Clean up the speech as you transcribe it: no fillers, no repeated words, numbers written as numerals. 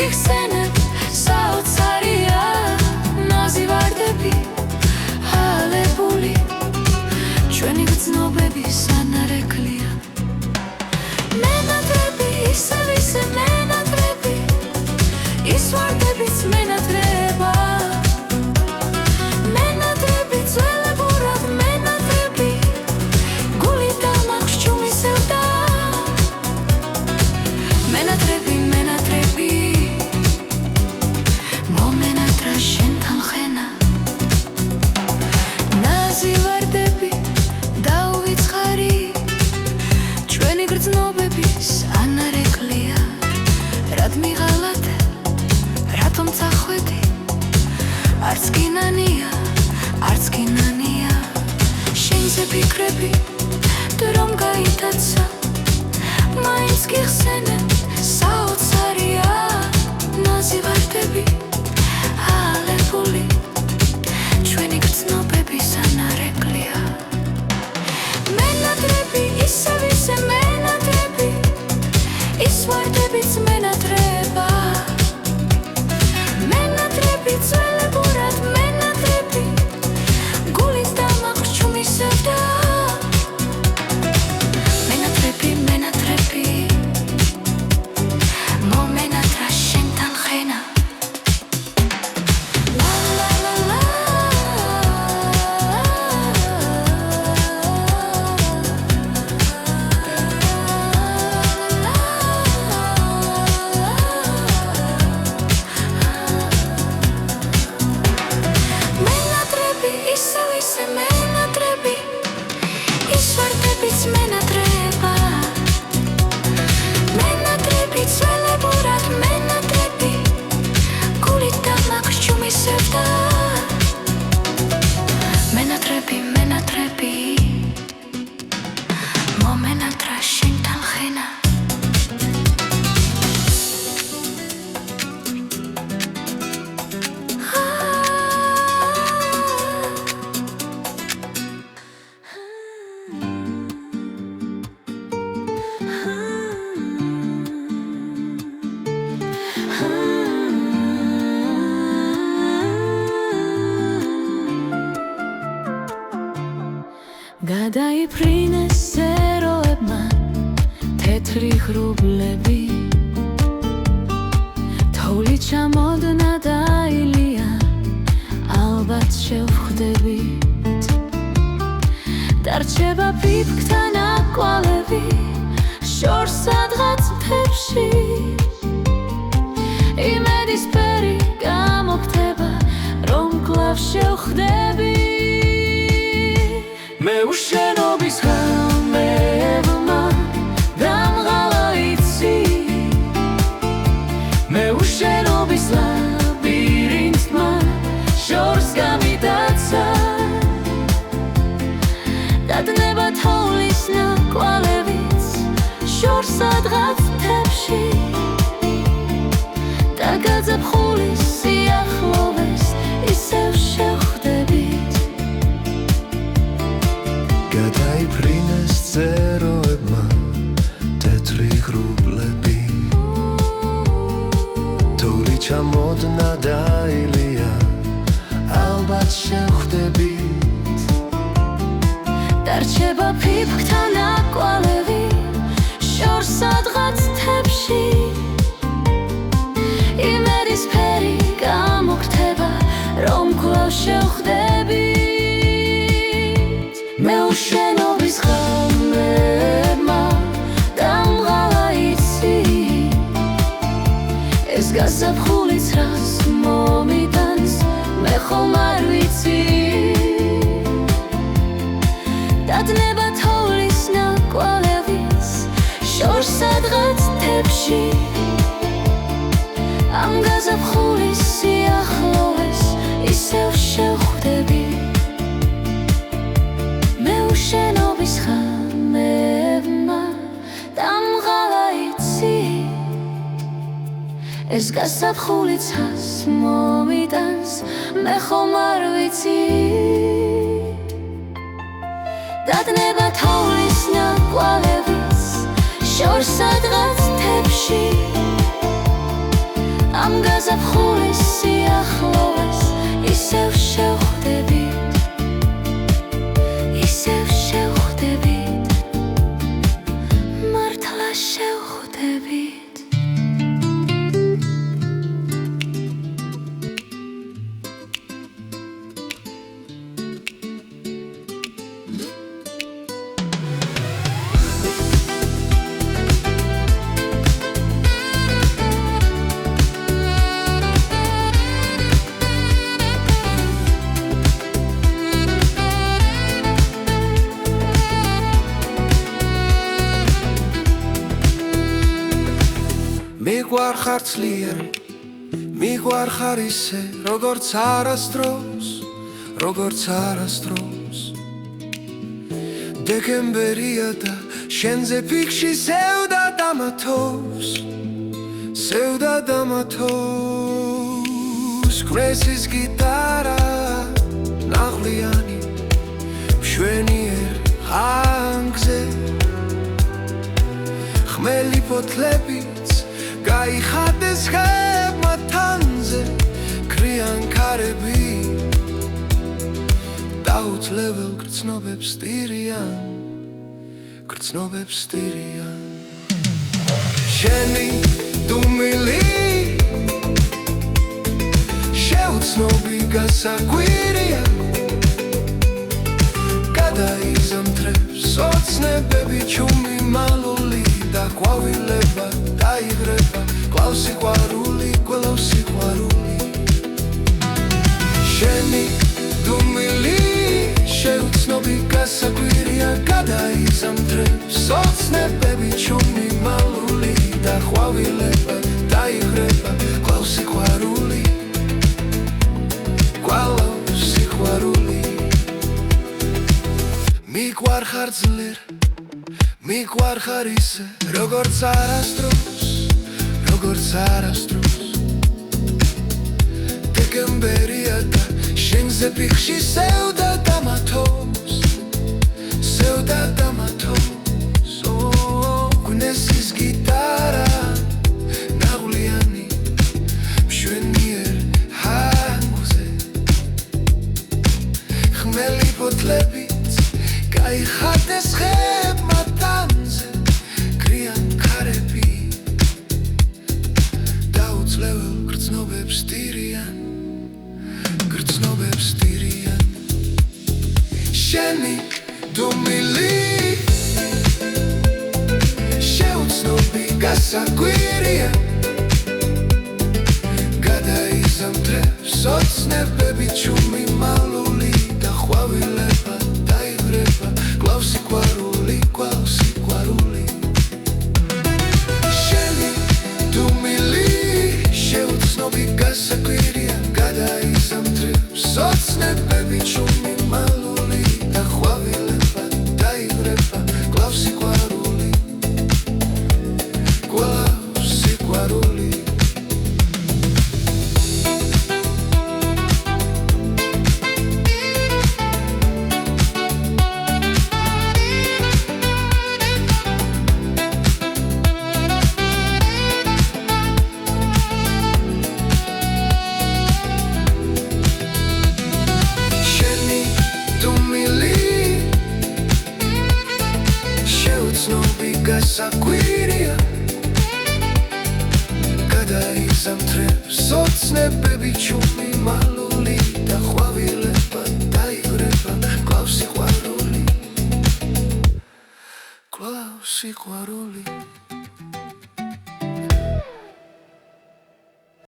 გიხსენებ საოცარია ნაზი ვარდები ალებული ჩვენი გრძნობები სანარეკლია მენატრები ისევ ისე მენატრები ის ვარდებიც მენატრება მენატრები ძველებურად მენატრები გული დამახშჩუმისევდა მენატრები მენატრები მომენატრა შენთან ხენა ნაზი ვარდები დაუვიწყარი ჩვენი გრძნობები სანარეკლია რად მიღალატე რატომ წახვედი არც კინანია შენზე ფიქრები დრომ გაიტაცა მაინც გიხსენებ საოცარია ნაზი ვარდები ალებული ჩვენი გრძნობები სანარეკლია მენატრები ისევ ისე მენატრები ის ვარდებიც მენატრება მენატრები ძველებურად მენატრები გულის დამახშჩუმისევდა მენატრები მენატრები მომენატრა შენთან ხენა მენატრები ისევ ისე მენატრები ის ვარდებიც მენატრება მენატრები ძველებურად მენატრები გულით დამახშჩუმისევდა მენატრები მენატრები მომენატრა შენთან ხენა გადაიფრინეს ზეროებმა თეთრი ღრუბლები თოვლი ჩამოდნა დაილია ალბათ შევხვდებით დარჩება ფიფქთან აკვალები შორს სადღაც მთებში იმედისფერი გამოგდება რომ კლავ შევხვდები მე უშენობის ღამებმა დამღალა იცი მე უშენობის ლაბირინთმა შორს გამიტაცა დადნება თოვლის ნაკვალებიც შორს სადღაც მთებში დაგაძაბხულის სიახლოვეს ისევ შევხვდებით გადაიფრინეს ზეროებმა თეთრი ღრუბლები თოვლი ჩამოდნა დაილია ალბათ შევხვდებით დარჩება ფიფქთან აკვალები შორს სადღაც მთებში იმედისფერი გამოგდება რომ კლავ შევხვდებით მე უშენობის ღამებმა დამღალა იცი ეს გაზაფხულიც რას მომიტანს მე ხომ არ ვიცი დადნება თოვლის ნაკვალებიც შორს სადღაც მთებში ამ გაზაფხულის სიახლოვეს ისევ შევხვდები მე უშენობის ღამებმა დამღალა იცი ეს გაზაფხულიც რას მომიტანს მე ხომ არ ვიცი დადნება თოვლის ნაკვალებიც შორს სადღაც მთებში ამ გაზაფხულის სიახლოვეს ისევ შევხვდებით, ისევ შევხვდებით, მართლა შევხვდებით. მიყვარხარ ძლიერი, მიყვარხარ ისე, როგორც არასდროს, როგორც არასდროს. დეკემბერია და შენზე ფიქში სევდა დამათოს, სევდა დამათოს. ქმნესის გიტარა ნაღლიანი მშვენიერ ხანგზე, ხმელი ფოთლებიც გაიხატეს ხებმა თანზე, ქრიან ქარები დაუძლებელ გრძნობებს სტირიან, გრძნობებს სტირიან. შენი დუმილი შეუცნობი გასაკვირია, გადაიზამთრებს ოცნებები ჩუმი მალული და ყვავილება დაიღრება. კვლავ სიყვარული, კვლავ სიყვარული. შენი დუმილი შეუცნობი გასაკვირია, გადაიზამთრებს ოცნებები ჩუმი მალული და ყვავილება დაიღრება. კვლავ სიყვარული, კვლავ სიყვარული. მიყვარხარ ძლიერ, მიყვარხარ ისე, როგორც არასდროს, როგორც არასდროს. დეკემბერია და შენზე ფიქში სევდა დამათოს, სევდა დამათოს. ქმნესის გიტარა ნაღლიანი მშვენიერ ხანგზე, ხმელი ფოთლებიც გაიხატეს ხებმა თანზე, ქრიან ქარები დაუძლებელ გრძნობებს სტირიან, გრძნობებს სტირიან. შენი დუმილი შეუცნობი გასაკვირია, გადაიზამთრებს ოცნებები ჩუმი მალული და ყვავილება დაიღრება. კვლავ სიყვარული, კვლავ სიყვარული. შენი დუმილი შეუცნობი გასაკვირია, გადაიზამთრებს ოცნებები ჩუმი მალული და ყვავილება დაიღრება. კვლავ სიყვარული, კვლავ სიყვარული. გასაკვირია, გადაიზამთრებს ოცნებები ჩუმი მალული და ყვავილება დაიღრება. კვლავ სიყვარული, კვლავ სიყვარული.